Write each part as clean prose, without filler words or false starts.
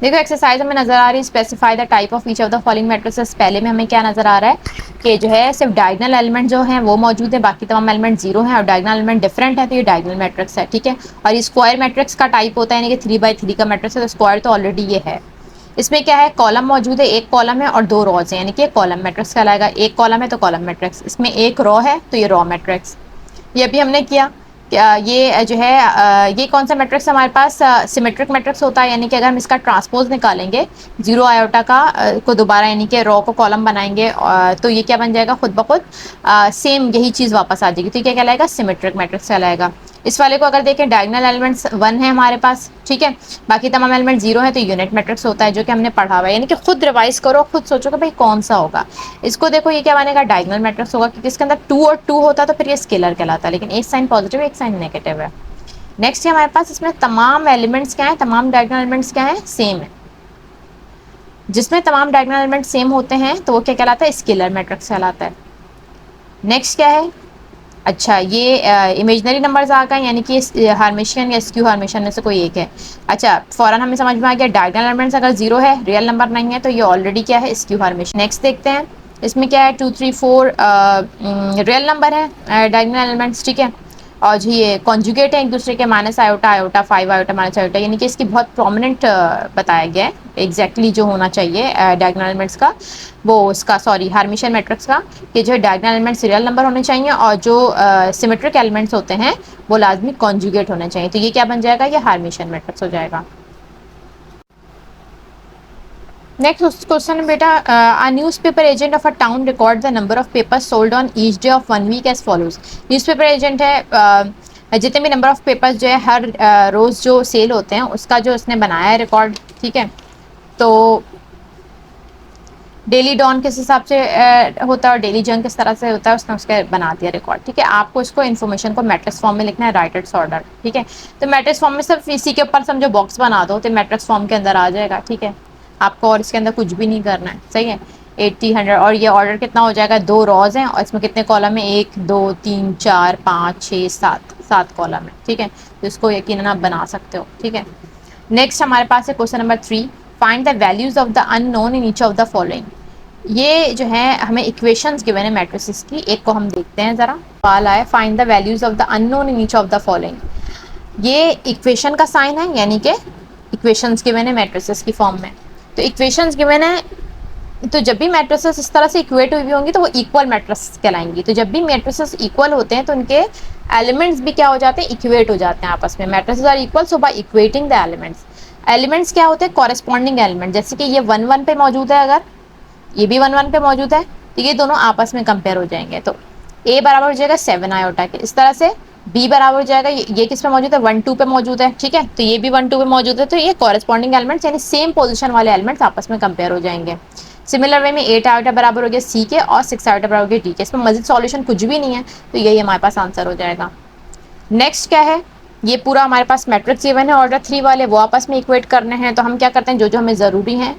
देखो एक्सरसाइज हमें नजर आ रही है, specify the type of each of the following matrices. पहले में हमें क्या नजर आ रहा है कि जो है सिर्फ डायगोनल एलिमेंट जो है वो मौजूद है, बाकी तमाम एलिमेंट जीरो हैं और डायगोनल एलिमेंट डिफरेंट है, तो ये डायगोनल मैट्रिक्स है। ठीक है, और ये स्क्वायर मैट्रिक्स का टाइप होता है, यानी कि 3x3 का मैट्रिक्स है, तो स्क्वायर तो ऑलरेडी ये है। इसमें क्या है, कॉलम मौजूद है, एक कॉलम है और दो रॉज है, यानी कि कॉलम मैट्रिक्स कहलाएगा। एक कॉलम है तो कॉलम मैट्रिक्स, इसमें एक रॉ है तो ये रॉ मैट्रिक्स। ये भी हमने किया। ये जो है ये कौन सा मैट्रिक्स हमारे पास सिमेट्रिक मैट्रिक्स होता है, यानी कि अगर हम इसका ट्रांसपोज निकालेंगे जीरो आयोटा का को दोबारा, यानी कि रो को कॉलम बनाएंगे तो ये क्या बन जाएगा, खुद ब खुद सेम यही चीज़ वापस आ जाएगी, तो क्या कहलाएगा, सिमेट्रिक मैट्रिक्स कहलाएगा। इस वाले को अगर देखें, डायगोनल एलिमेंट्स 1 है हमारे पास, ठीक है, बाकी तमाम एलिमेंट 0 है, तो यूनिट मैट्रिक्स होता है, जो कि हमने पढ़ा हुआ है। यानी कि खुद रिवाइज करो, खुद सोचो कि भाई कौन सा होगा। इसको देखो, ये क्या बनेगा, डायगोनल मैट्रिक्स होगा, क्योंकि इसके अंदर 2 और 2 होता तो फिर ये स्केलर कहलाता, लेकिन एक साइन पॉजिटिव एक साइन नेगेटिव है। नेक्स्ट है हमारे पास, इसमें तमाम एलिमेंट्स क्या है, तमाम डायगोनल एलिमेंट्स क्या है, सेम है। जिसमें तमाम डायगोनल एलिमेंट सेम होते हैं तो वो क्या कहलाता है, स्केलर मैट्रिक्स कहलाता है। नेक्स्ट क्या है, अच्छा ये इमेजनरी नंबर्स आ गए, यानी कि हार्मेशियन या स्क्यू हार्मेशियन में से कोई एक है। अच्छा, फौरन हमें समझ में आ गया, डायगोनल एलिमेंट्स अगर 0 है, रियल नंबर नहीं है, तो ये ऑलरेडी क्या है, स्क्यू हार्मेशियन। नेक्स्ट देखते हैं, इसमें क्या है, 2 3 4 रियल नंबर है डायगोनल एलिमेंट्स, ठीक है, और जी ये कॉन्जुगेट है एक दूसरे के, minus iota iota 5 iota minus iota, यानी कि इसकी बहुत प्रोमिनेंट बताया गया है एग्जैक्टली जो होना चाहिए डायगोनल एलिमेंट्स का, वो उसका सॉरी हार्मेशियन मैट्रिक्स का, कि जो डायगोनल एलिमेंट्स रियल नंबर होने चाहिए और जो सिमेट्रिक एलिमेंट्स होते हैं वो लाजमी कॉन्जुगेट होने चाहिए, तो ये क्या बन जाएगा, ये हार्मेशियन मैट्रिक्स हो जाएगा। नेक्स्ट क्वेश्चन बेटा, a newspaper agent of a town records the number of papers sold on each day of 1 week as follows। Newspaper agent है, जितने भी नंबर ऑफ पेपर्स जो है हर रोज़ जो सेल होते हैं उसका जो उसने बनाया है रिकॉर्ड, ठीक है, तो डेली डॉन किस हिसाब से होता है और डेली जंग किस तरह से होता है, उसने उसके बना दिया रिकॉर्ड, ठीक है। आपको इसको इन्फॉर्मेशन को मैट्रिक्स फॉर्म में लिखना है, राइट इट्स ऑर्डर, ठीक है। तो मैट्रिक्स फॉर्म में सिर्फ इसी के ऊपर समझो बॉक्स बना दो तो मैट्रिक्स फॉर्म के अंदर आ जाएगा, ठीक है। आपको और इसके अंदर कुछ भी नहीं करना है, सही है। 80 100 और ये ऑर्डर कितना हो जाएगा, 2 रॉज हैं और इसमें कितने कॉलम है, 1 2 3 4 5 6 7 कॉलम है, ठीक है। तो इसको यकीनन आप बना सकते हो, ठीक है। नेक्स्ट हमारे पास है question number 3, find the values of the unknown in each of the following. ये जो है हमें इक्वेशंस गिवन है मैट्रिसेस की, एक को हम देखते हैं जरा। सवाल आया, find the values of the unknown in each of the following. ये इक्वेशन का साइन है, यानी कि इक्वेशंस गिवन है मैट्रिसेस की फॉर्म में। तो इक्वेशंस गिवन है, तो जब भी मैट्रिसेस इस तरह से इक्वेट हुई होंगी तो वो इक्वल मैट्रिसेस कहलाएंगी। तो जब भी मैट्रिसेस इक्वल होते हैं तो उनके एलिमेंट्स भी क्या हो जाते हैं, इक्वेट हो जाते हैं आपस में। Matrices are equal so by equating the elements. Elements क्या होते हैं, कॉरेस्पॉन्डिंग एलिमेंट, जैसे कि ये 1 1 पे मौजूद है, अगर ये भी 1 1 पे मौजूद है तो ये दोनों आपस में कंपेयर हो जाएंगे। तो ए बराबर हो जाएगा 7 आयोटा के, इस तरह से बी बराबर हो जाएगा, ये किस पे मौजूद है, 1 2 पे मौजूद है, ठीक है। तो ये भी 1 2 पे मौजूद है, तो ये कॉरेस्पॉन्डिंग एलिमेंट्स यानी सेम पोजीशन वाले एलिमेंट्स आपस में कंपेयर हो जाएंगे। सिमिलर वे में 8 आयोटा बराबर हो गया सी के और 6 आयोटा बराबर हो गया डी के। इसमें मजीद सॉल्यूशन कुछ भी नहीं है, तो यही हमारे पास आंसर हो जाएगा। नेक्स्ट क्या है, ये पूरा हमारे पास मैट्रिक्स गिवन है ऑर्डर 3 वाले, वो आपस में इक्वेट करने हैं। तो हम क्या करते हैं, जो जो हमें ज़रूरी है,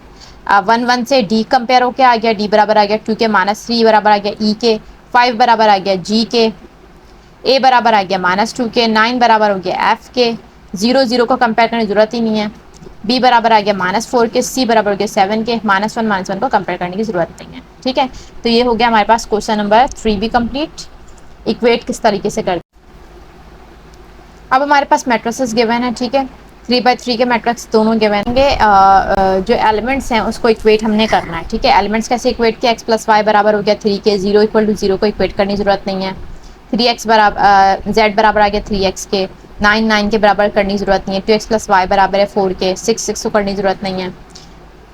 1 1 से डी कंपेयर होके आ गया, डी बराबर आ गया 2 के, -3 बराबर आ गया ई के, 5 बराबर आ गया जी के, ए बराबर आ गया -2 के, 9 बराबर हो गया एफ के, 0 0 को कंपेयर करने की जरूरत ही नहीं है, बी बराबर आ गया -4 के, सी बराबर हो गया 7 के, -1 को कंपेयर करने की जरूरत नहीं है, ठीक है। तो ये हो गया हमारे पास क्वेश्चन नंबर 3 भी कंप्लीट, इक्वेट किस तरीके से करते। अब हमारे पास मैट्रिसेस गिवन है, ठीक है, 3x3 के मैट्रिक्स दोनों गिवन होंगे। जो एलिमेंट्स हैं उसको इक्वेट हमने करना है, ठीक है। एलिमेंट्स कैसे इक्वेट किया, x + y बराबर हो गया 3 के, 0 = 0 को इक्वेट करने की जरूरत नहीं है। 3x बराबर z बराबर आ गया 3x के, 9 9 के बराबर करने की जरूरत नहीं है। 2x + y बराबर है 4 के, 6 6 को करने की जरूरत नहीं है।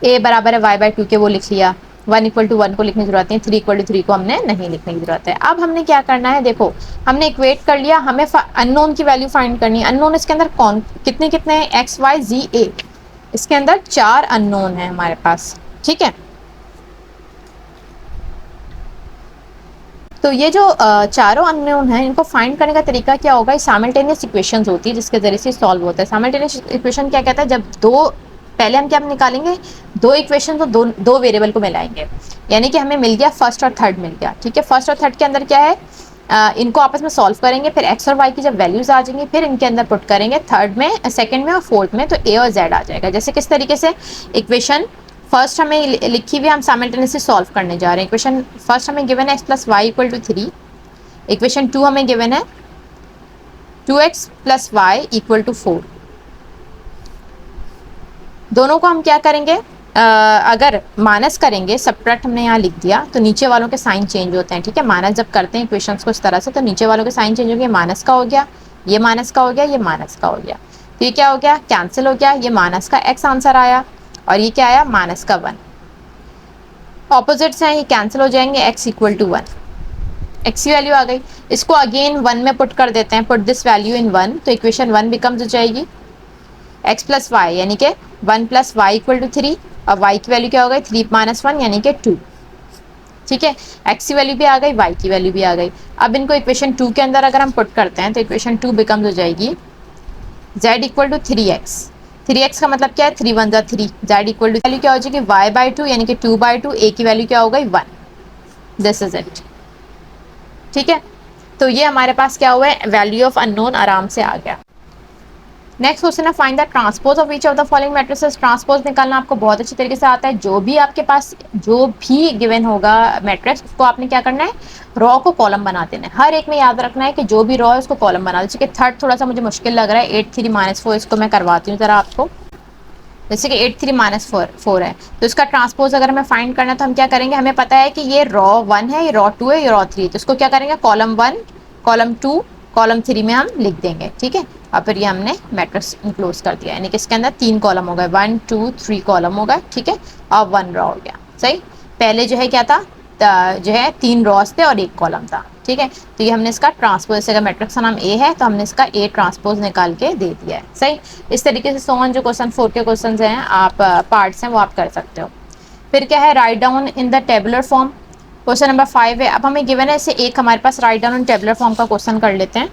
a बराबर है y/2 के, वो लिख लिया। 1 = 1 को लिखने की जरूरत नहीं है, 3 = 3 को हमने नहीं लिखने की जरूरत है। अब हमने क्या करना है, देखो हमने इक्वेट कर लिया, हमें अननोन की वैल्यू फाइंड करनी है। अननोन इसके अंदर कौन कितने कितने हैं, x y z a, इसके अंदर 4 अननोन है हमारे पास, ठीक है। तो ये जो चारों अननोन हैं इनको फाइंड करने का तरीका क्या होगा, साइमल्टेनियस इक्वेशंस होती है जिसके जरिए से सॉल्व होता है। साइमल्टेनियस इक्वेशन क्या कहता है, जब दो, पहले हम क्या निकालेंगे, दो इक्वेशन तो दो वेरिएबल को मिलाएंगे, यानी कि हमें मिल गया फर्स्ट और थर्ड मिल गया, ठीक है। फर्स्ट और थर्ड के अंदर क्या है, इनको आपस में सॉल्व करेंगे, फिर एक्स और वाई की जब वैल्यूज आ जाएंगी फिर इनके अंदर पुट करेंगे थर्ड में, सेकंड में और फोर्थ में, तो ए और जेड आ जाएगा। जैसे किस तरीके से, इक्वेशन फर्स्ट हमें लिखी हुई, हम साइमल्टेनियसली सॉल्व करने जा रहे हैं। इक्वेशन फर्स्ट हमें गिवन है X plus Y equal to 3, equation 2 हमें गिवन है 2x plus Y equal to 4। दोनों को हम क्या करेंगे, अगर माइनस करेंगे, सब्ट्रैक्ट हमने यहाँ लिख दिया, तो नीचे वालों के साइन चेंज होते हैं, ठीक है। माइनस जब करते हैं इक्वेशंस को इस तरह से, तो नीचे वालों के साइन चेंज हो गया, माइनस का हो गया, ये माइनस का हो गया, ये माइनस का हो गया, तो ये क्या हो गया, कैंसिल हो गया, ये माइनस का x आंसर आया और ये क्या आया, माइनस का 1। ऑपोजिट्स हैं, ये कैंसिल हो जाएंगे, x इक्वल टू 1, x की वैल्यू आ गई। इसको अगेन 1 में पुट कर देते हैं, पुट दिस वैल्यू इन 1, तो इक्वेशन 1 बिकम्स हो जाएगी x प्लस वाई यानी कि 1 प्लस वाई इक्वल टू 3, और y की वैल्यू क्या हो गई, 3 माइनस 1 यानी कि 2, ठीक है। x की वैल्यू भी आ गई, y की वैल्यू भी आ गई। अब इनको इक्वेशन 2 के अंदर अगर हम पुट करते हैं तो इक्वेशन 2 बिकम्स हो जाएगी z equal to 3x, 3x का मतलब क्या है, 3 1 जा 3, z इक्वल टू वैल्यू क्या हो जाएगी y बाई 2 यानी कि 2 बाई 2, a की वैल्यू क्या हो गई 1, दिस इज इट, ठीक है। तो ये हमारे पास क्या हुआ है, वैल्यू ऑफ अननोन आराम से आ गया। नेक्स्ट क्वेश्चन है, find the transpose of each of the following matrices. Transpose निकालना आपको बहुत अच्छी तरीके से आता है। जो भी आपके पास जो भी गिवन होगा मैट्रिक्स, उसको आपने क्या करना है, रॉ को कॉलम बना देना है। हर एक में याद रखना है कि जो भी रॉ है उसको कॉलम बना दो। जैसे कि थर्ड थोड़ा सा मुझे मुश्किल लग रहा है, 8 3 माइनस 4, इसको मैं करवाती हूँ ज़रा आपको। जैसे कि 8 3 माइनस 4 है, तो इसका ट्रांसपोज अगर हमें फाइंड करना है तो हम क्या करेंगे, हमें पता है कि ये रॉ 1 है, ये रॉ 2 है, ये रॉ 3 है, तो इसको क्या करेंगे, कॉलम 1 कॉलम 2 कॉलम 3 में हम लिख देंगे, ठीक है। और फिर ये हमने मैट्रिक्स इनक्लोज कर दिया, यानी कि इसके अंदर 3 कॉलम हो गए, 1 2 3 कॉलम हो गए, ठीक है, और 1 रॉ हो गया, सही। पहले जो है क्या था, जो है 3 रॉस थे और 1 कॉलम था, ठीक है। तो ये हमने इसका ट्रांसपोज, जैसे अगर मैट्रिक्स का नाम ए है तो हमने इसका ए ट्रांसपोज निकाल के दे दिया है, सही। इस तरीके से सोन जो क्वेश्चन 4 के क्वेश्चन हैं, आप पार्ट्स हैं वो आप कर सकते हो। फिर क्या है, write down in the tabular form, question number 5 है। अब हमें गिवन है, इसे एक हमारे पास write down in tabular form का क्वेश्चन कर लेते हैं।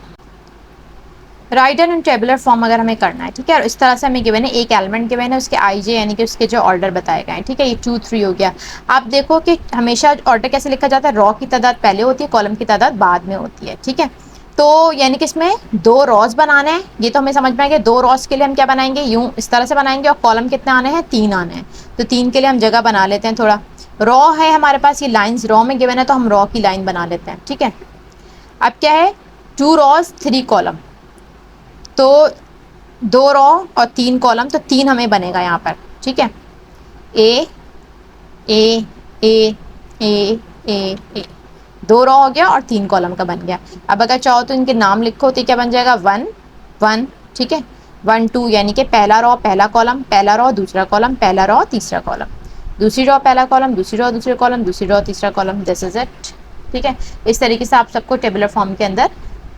Write down in tabular form अगर हमें करना है, ठीक है, और इस तरह से हमें गिवन है, एक एलिमेंट गिवन है, उसके आई जे यानी कि उसके जो ऑर्डर बताए गए हैं, ठीक है, ये 2 3 हो गया। आप देखो कि हमेशा ऑर्डर कैसे लिखा जाता है, रॉ की तादाद पहले होती है, कॉलम की तादाद बाद में होती है, ठीक है। तो यानी कि इसमें 2 रॉज बनाने हैं, ये तो हमें समझ में आएगा। 2 रॉज के लिए हम क्या बनाएंगे, यूं इस तरह से बनाएंगे, और कॉलम कितने आने हैं, 3 आने हैं, तो 3 के लिए हम जगह बना लेते हैं थोड़ा। रॉ है हमारे पास, ये लाइन्स रॉ में गिवन है, तो हम रॉ की लाइन बना लेते हैं, ठीक है। अब क्या है, 2 रॉज 3 कॉलम, तो 2 रॉ और 3 कॉलम, तो 3 हमें बनेगा यहाँ पर, ठीक है। ए ए ए ए ए ए 2 रॉ हो गया और 3 कॉलम का बन गया। अब अगर चाहो तो इनके नाम लिखो, तो क्या बन जाएगा, 1 1, ठीक है, 1 2 यानी कि पहला रॉ पहला कॉलम, पहला रॉ दूसरा कॉलम, पहला रॉ तीसरा कॉलम, दूसरी रॉ पहला कॉलम, दूसरी रॉ दूसरे कॉलम, दूसरी रॉ तीसरा कॉलम, दिस इज इट, ठीक है। इस तरीके से आप सबको टेबुलर फॉर्म के अंदर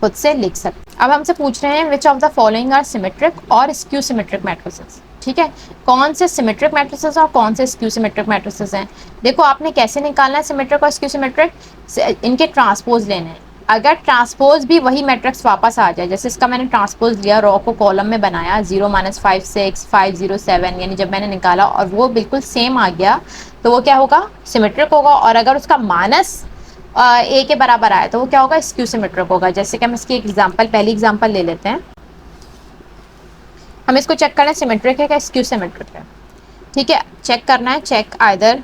खुद से लिख सकते। अब हमसे पूछ रहे हैं, which of the following are symmetric और स्क्यू सिमेट्रिक मैट्रिसेस, ठीक है। कौन से सिमेट्रिक मैट्रिसेस और कौन से स्क्यू सिमेट्रिक मैट्रिसेस हैं। देखो आपने कैसे निकालना है सिमेट्रिक और स्क्यू सिमेट्रिक, इनके ट्रांसपोज लेने हैं। अगर ट्रांसपोज भी वही मैट्रिक्स वापस आ जाए, जैसे इसका मैंने ट्रांसपोज लिया, रॉ को कॉलम में बनाया, 0 5 6 5 0 7, यानी जब मैंने निकाला और वो बिल्कुल सेम आ गया, तो वो क्या होगा, सिमेट्रिक होगा। और अगर उसका माइनस ए के बराबर आया तो वो क्या होगा, स्क्यू सिमेट्रिक होगा। जैसे कि हम इसकी एग्जांपल, पहली एग्जांपल ले लेते हैं। हम इसको चेक करना है सिमेट्रिक है क्या स्क्यू सिमेट्रिक है, ठीक है। चेक करना है, चेक आइदर,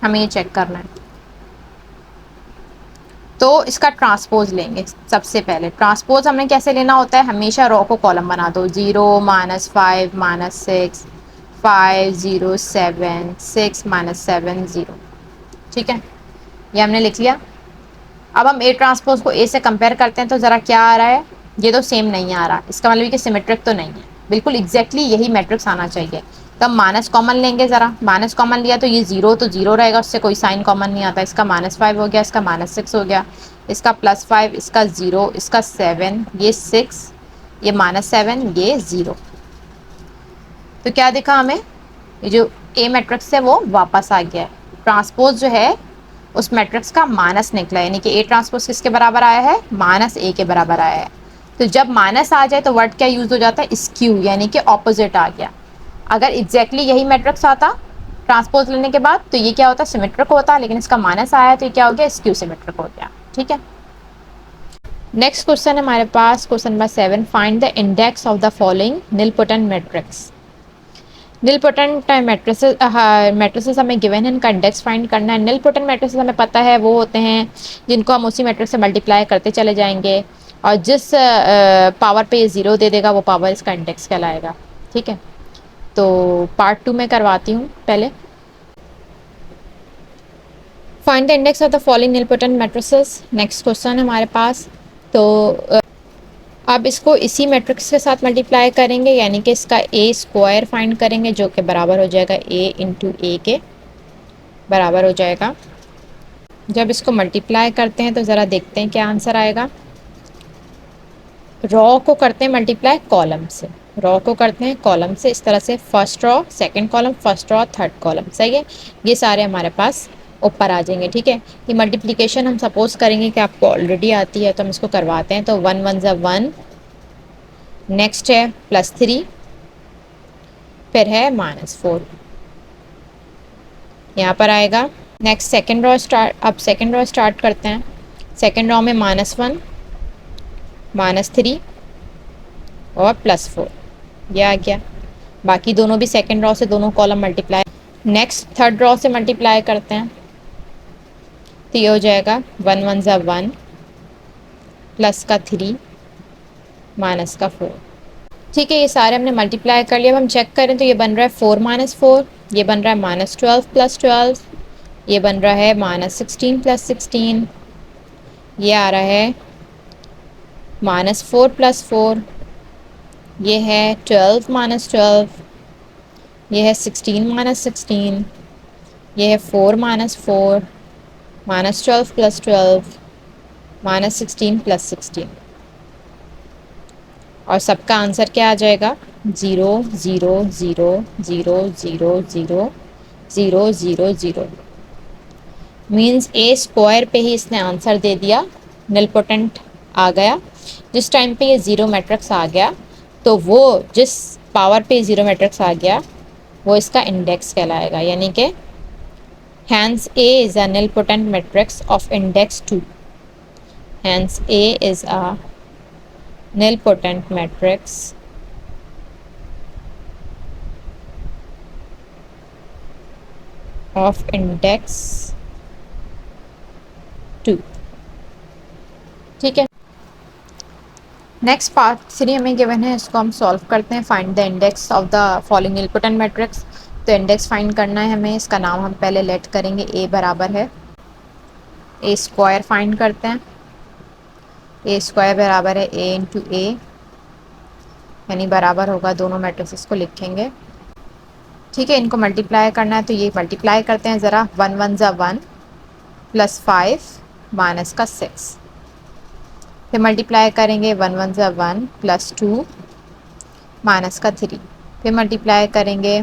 हमें ये चेक करना है। तो इसका ट्रांसपोज लेंगे। सबसे पहले ट्रांसपोज हमें कैसे लेना होता है, हमेशा रॉ को कॉलम बना दो, 0 -5 -6 5 0 7 6 -7 0, ठीक है, ये हमने लिख लिया। अब हम ए ट्रांसपोज को ए से कंपेयर करते हैं, तो ज़रा क्या आ रहा है, ये तो सेम नहीं आ रहा, इसका मतलब कि सिमेट्रिक तो नहीं है, बिल्कुल एग्जैक्टली यही मैट्रिक्स आना चाहिए। तो हम माइनस कॉमन लेंगे, ज़रा माइनस कॉमन लिया तो ये 0 तो 0 रहेगा, उससे कोई साइन कॉमन नहीं आता। इसका -5 हो गया, इसका -6 हो गया, इसका +5, इसका 0, इसका 7, ये 6, ये -7, ये 0। तो क्या दिखा हमें, ये जो ए मैट्रिक्स है वो वापस आ गया है। ट्रांसपोज जो है उस मैट्रिक्स का माइनस निकला, यानी कि ए ट्रांसपोज किसके बराबर आया है, -a के बराबर आया है। तो जब माइनस आ जाए तो वर्ड क्या यूज हो जाता है, स्क्यू, यानी कि ऑपोजिट आ गया। अगर एग्जैक्टली यही मैट्रिक्स आता ट्रांसपोज लेने के बाद, तो ये क्या होता, सिमेट्रिक होता, लेकिन इसका माइनस आया तो ये क्या हो गया, स्क्यू सिमेट्रिक हो गया, ठीक है। नेक्स्ट क्वेश्चन है हमारे पास question number 7, find the index of the following nilpotent matrix. Nilpotent matrices हमें गिवन है, इनका इंडेक्स फाइंड करना है। निलपोटेंट मैट्रिसेस हमें पता है वो होते हैं जिनको हम उसी मैट्रिक्स से मल्टीप्लाई करते चले जाएंगे और जिस पावर पे ये ज़ीरो दे देगा वो पावर इसका इंडेक्स कहलाएगा। ठीक है, तो पार्ट 2 में करवाती हूँ पहले। Find the index of the following nilpotent matrices, next question है हमारे पास। तो अब इसको इसी मैट्रिक्स के साथ मल्टीप्लाई करेंगे, यानी कि इसका ए स्क्वायर फाइंड करेंगे जो कि बराबर हो जाएगा ए इंटू ए के बराबर हो जाएगा। जब इसको मल्टीप्लाई करते हैं तो ज़रा देखते हैं क्या आंसर आएगा। रॉ को करते हैं मल्टीप्लाई कॉलम से, रॉ को करते हैं कॉलम से, इस तरह से first raw second column, first raw third column, सही है। ये सारे हमारे पास ऊपर आ जाएंगे। ठीक है, ये मल्टीप्लिकेशन हम सपोज करेंगे कि आपको ऑलरेडी आती है तो हम इसको करवाते हैं। तो 1 1 ज़ा 1, नेक्स्ट है +3, फिर है -4 यहाँ पर आएगा। नेक्स्ट सेकेंड रॉ स्टार्ट, अब सेकेंड रॉ स्टार्ट करते हैं। सेकेंड रॉ में -1 -3 और +4 ये आ गया। बाकी दोनों भी सेकेंड रॉ से दोनों column multiply. Next third raw से मल्टीप्लाई करते हैं तो ये हो जाएगा 1 1 ज़ा 1 प्लस का 3 माइनस का 4। ठीक है, ये सारे हमने मल्टीप्लाई कर लिया। अब हम चेक करें तो ये बन रहा है 4 -4, ये बन रहा है -12 + 12, ये बन रहा है -16 + 16, ये आ रहा है -4 + 4, ये है 12 -12, ये है 16 -16, ये है 4 -4, -12 + 12, -16 + 16, और सबका आंसर क्या आ जाएगा 0 0 0 0 0 0 0 0 0। मीन्स ए स्क्वायर पे ही इसने आंसर दे दिया, निलपोटेंट आ गया। जिस टाइम पे ये ज़ीरो मैट्रिक्स आ गया तो वो जिस पावर पे ज़ीरो मैट्रिक्स आ गया वो इसका इंडेक्स कहलाएगा, यानी कि hence A is a nilpotent matrix of index 2। Hence A is a nilpotent matrix of index 2। ठीक है, नेक्स्ट पार्ट 3 हमें गिवन है, इसको हम सॉल्व करते हैं। Find the index of the following nilpotent matrix. तो इंडेक्स फाइंड करना है हमें, इसका नाम हम पहले लेट करेंगे। ए बराबर है ए स्क्वायर फाइंड करते हैं। ए स्क्वायर बराबर है ए इंटू ए, यानी बराबर होगा, दोनों मैट्रिक्स को लिखेंगे। ठीक है, इनको मल्टीप्लाई करना है तो ये मल्टीप्लाई करते हैं ज़रा। 1 1 ज़ा 1 + 5 माइनस का 6, फिर मल्टीप्लाई करेंगे 1 1 ज़ा 1 + 2 माइनस का 3, फिर मल्टीप्लाई करेंगे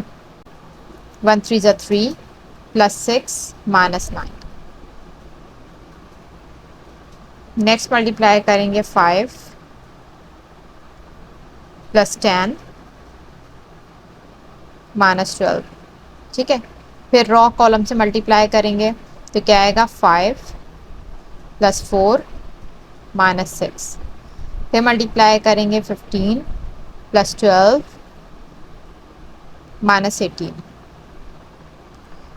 1 3 ज़ा 3 + 6 -9। नेक्स्ट मल्टीप्लाई करेंगे 5 + 10 -12। ठीक है, फिर रॉ कॉलम से मल्टीप्लाई करेंगे तो क्या आएगा 5 + 4 -6, फिर मल्टीप्लाई करेंगे 15 + 12 -18,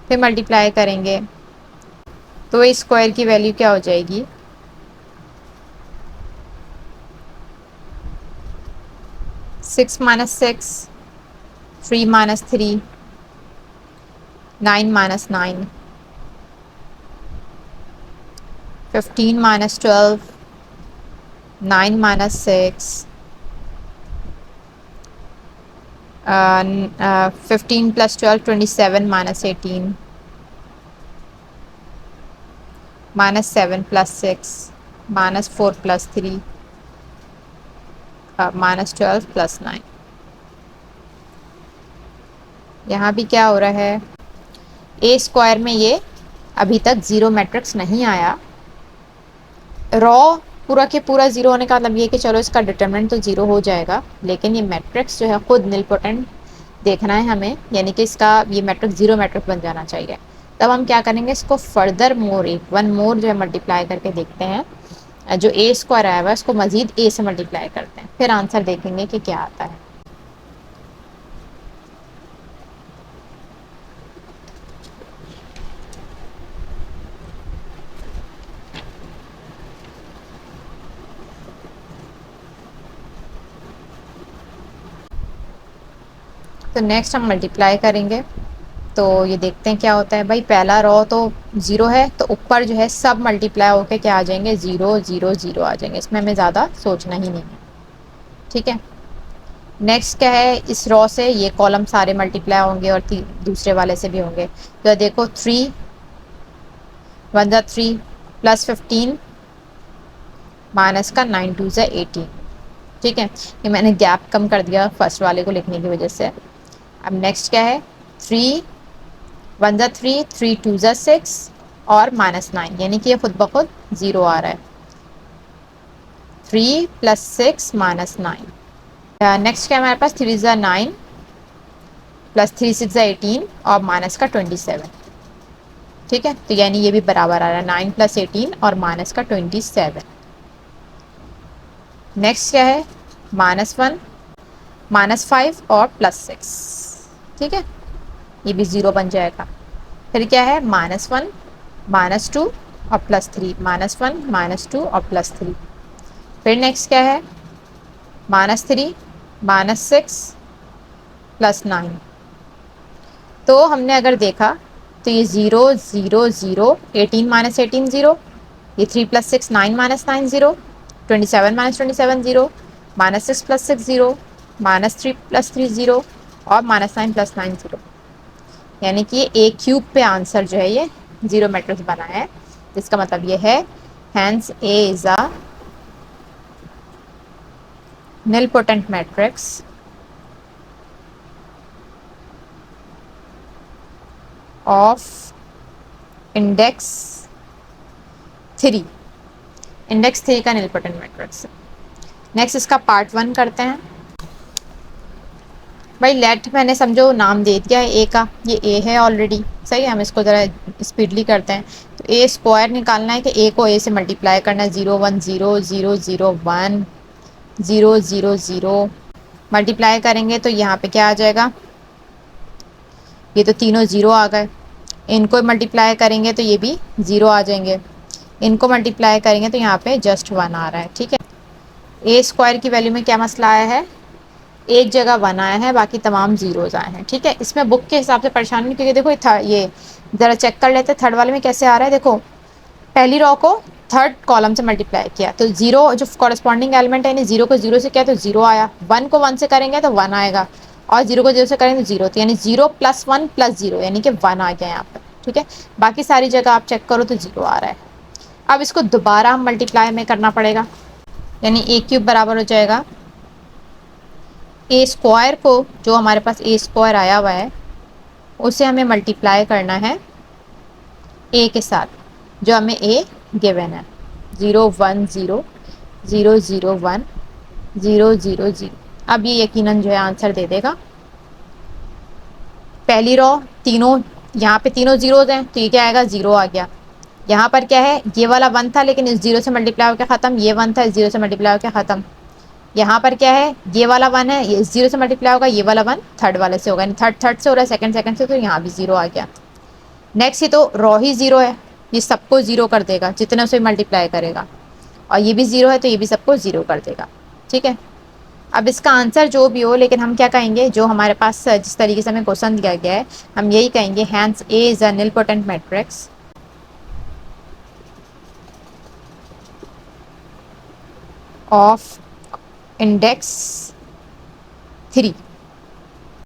फिर मल्टीप्लाई करेंगे तो इस स्क्वायर की वैल्यू क्या हो जाएगी 6 - 6, 3 - 3, 9 - 9, 15 - 12, 9 - 6, 15 + 12 27 - 18, -7 + 6, -4 + 3, -12 + 9। यहाँ भी क्या हो रहा है, ए स्क्वायर में ये अभी तक ज़ीरो मैट्रिक्स नहीं आया। रॉ पूरा के पूरा ज़ीरो होने का मतलब ये कि चलो इसका डिटरमिनेंट तो ज़ीरो हो जाएगा, लेकिन ये मैट्रिक्स जो है खुद निलपोटेंट देखना है हमें, यानी कि इसका ये मैट्रिक्स ज़ीरो मैट्रिक्स बन जाना चाहिए। तब हम क्या करेंगे, इसको फर्दर मोर एक 1 मोर जो है मल्टीप्लाई करके देखते हैं जो ए स्क्वायर आया हुआ है उसको मजीद ए से मल्टीप्लाई करते हैं, फिर आंसर देखेंगे कि क्या आता है। तो नेक्स्ट हम मल्टीप्लाई करेंगे, तो ये देखते हैं क्या होता है। भाई पहला रो तो ज़ीरो है, तो ऊपर जो है सब मल्टीप्लाई होके क्या आ जाएंगे, ज़ीरो ज़ीरो ज़ीरो आ जाएंगे, इसमें हमें ज़्यादा सोचना ही नहीं है। ठीक है, नेक्स्ट क्या है, इस रो से ये कॉलम सारे मल्टीप्लाई होंगे और दूसरे वाले से भी होंगे। तो देखो 3 वन ज़ा 3 प्लस 15 माइनस का 9 टू ज़ा 18। ठीक है, ये मैंने गैप कम कर दिया फर्स्ट वाले को लिखने की वजह से। अब नेक्स्ट क्या है, 3 वन ज़ा 3 3 टू ज़ा 6 और माइनस 9, यानी कि ये खुद ब खुद ज़ीरो आ रहा है। 3 प्लस 6 माइनस 9। नेक्स्ट क्या है हमारे पास, 3 ज़ा 9 प्लस 3 6 ज़ा 18 और माइनस का 27। ठीक है, तो यानी ये भी बराबर आ रहा है 9 प्लस 18 और माइनस का 27। नेक्स्ट क्या है, -1 -5 और +6। ठीक है, ये भी ज़ीरो बन जाएगा। फिर क्या है, -1 -2 और +3, -1 -2 और +3। फिर नेक्स्ट क्या है, -3 -6 +9। तो हमने अगर देखा तो ये 0 0 0 18 माइनस 18 0, ये 3 plus 6 9 minus 9 0, 27 minus 27 0, -6 plus 6 0, -3 plus 3 0 और -9 प्लस 9 0। यानी कि ए क्यूब पे आंसर जो है ये जीरो मैट्रिक्स बना है, जिसका मतलब ये है hence A is a nilpotent matrix of index 3। Index 3 का nilpotent मैट्रिक्स। नेक्स्ट इसका पार्ट 1 करते हैं। भाई लेट मैंने समझो नाम दे दिया है ए का, ये ए है ऑलरेडी, सही है। हम इसको ज़रा स्पीडली करते हैं। तो ए स्क्वायर निकालना है कि ए को ए से मल्टीप्लाई करना है, 0 1 0 0 0 1 0 0 0 मल्टीप्लाई करेंगे तो यहाँ पे क्या आ जाएगा, ये तो तीनों ज़ीरो आ गए। इनको मल्टीप्लाई करेंगे तो ये भी ज़ीरो आ जाएंगे। इनको मल्टीप्लाई करेंगे तो यहाँ पे जस्ट 1 आ रहा है। ठीक है, ए स्क्वायर की वैल्यू में क्या मसला आया है, एक जगह 1 आया है, बाकी तमाम जीरोज आए हैं। ठीक है, इसमें बुक के हिसाब से परेशानी नहीं, क्योंकि देखो ये ज़रा चेक कर लेते हैं थर्ड वाले में कैसे आ रहा है। देखो पहली रो को थर्ड कॉलम से मल्टीप्लाई किया तो जीरो जो कॉरस्पॉन्डिंग एलिमेंट है, यानी जीरो को जीरो से किया तो जीरो आया, 1 को 1 से करेंगे तो 1 आएगा, और जीरो को जीरो से करेंगे तो जीरो, तो यानी 0 + 1 + 0 यानी कि 1 आ गया यहाँ पर। ठीक है, बाकी सारी जगह आप चेक करो तो जीरो आ रहा है। अब इसको दोबारा हम मल्टीप्लाई में करना पड़ेगा, यानी ए क्यूब बराबर हो जाएगा ए स्क्वायर को, जो हमारे पास ए स्क्वायर आया हुआ है उसे हमें मल्टीप्लाई करना है ए के साथ, जो हमें ए गिवन है, 0 1 0 0 0 1 0 0 0। अब ये यकीनन जो है आंसर दे देगा। पहली रो तीनों, यहाँ पे तीनों जीरोज हैं तो ये क्या आएगा, 0 आ गया। यहाँ पर क्या है, ये वाला 1 था लेकिन इस 0 से मल्टीप्लाई होकर ख़त्म, ये 1 था इस 0 से मल्टीप्लाई होकर ख़त्म। यहाँ पर क्या है, ये वाला 1 है, ये 0 से मल्टीप्लाई होगा, ये वाला 1 थर्ड वाले से होगा, थर्ड थर्ड से हो रहा है, सेकंड सेकंड से, तो यहाँ भी 0 आ गया। नेक्स्ट ये तो रो ही 0 है, ये सबको 0 कर देगा जितने उसे मल्टीप्लाई करेगा, और ये भी 0 है तो ये भी सबको 0 कर देगा। ठीक है, अब इसका आंसर जो भी हो, लेकिन हम क्या कहेंगे, जो हमारे पास जिस तरीके से हमें क्वेश्चन दिया गया है हम यही कहेंगे, hence A is a nilpotent matrix of index 3।